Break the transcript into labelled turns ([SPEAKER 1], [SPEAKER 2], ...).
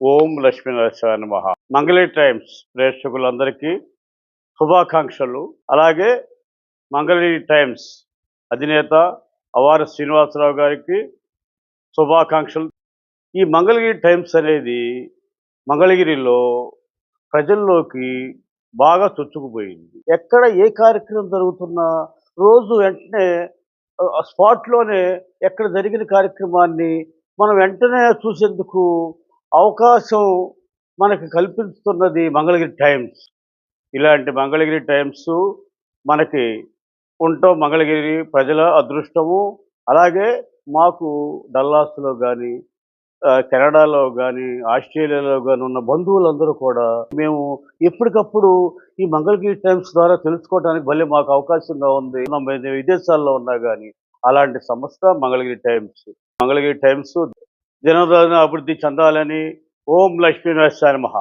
[SPEAKER 1] ఓం లక్ష్మీ నరసింహాయ నమః. మంగళగిరి టైమ్స్ ప్రేక్షకులందరికీ శుభాకాంక్షలు. అలాగే మంగళగిరి టైమ్స్ అధినేత అవార శ్రీనివాసరావు గారికి శుభాకాంక్షలు. ఈ మంగళగిరి టైమ్స్ అనేది మంగళగిరిలో ప్రజల్లోకి బాగా చొచ్చుకుపోయింది. ఎక్కడ ఏ కార్యక్రమం జరుగుతున్నా రోజు వెంటనే స్పాట్‌లోనే ఎక్కడ జరిగిన కార్యక్రమాన్ని మనం వెంటనే చూసేందుకు అవకాశం మనకి కల్పిస్తున్నది మంగళగిరి టైమ్స్. ఇలాంటి మంగళగిరి టైమ్స్ మనకి ఉండటం మంగళగిరి ప్రజల అదృష్టము. అలాగే మాకు డల్లాస్‌లో గానీ, కెనడాలో గానీ, ఆస్ట్రేలియాలో గానీ ఉన్న బంధువులందరూ కూడా మేము ఎప్పటికప్పుడు ఈ మంగళగిరి టైమ్స్ ద్వారా తెలుసుకోవడానికి భలే మాకు అవకాశంగా ఉంది. మేము విదేశాల్లో ఉన్నా గానీ అలాంటి సంస్థ మంగళగిరి టైమ్స్. మంగళగిరి టైమ్స్ దినదిన అభివృద్ధి చెందాలని ఓం లక్ష్మీ నరసింహాయ నమః.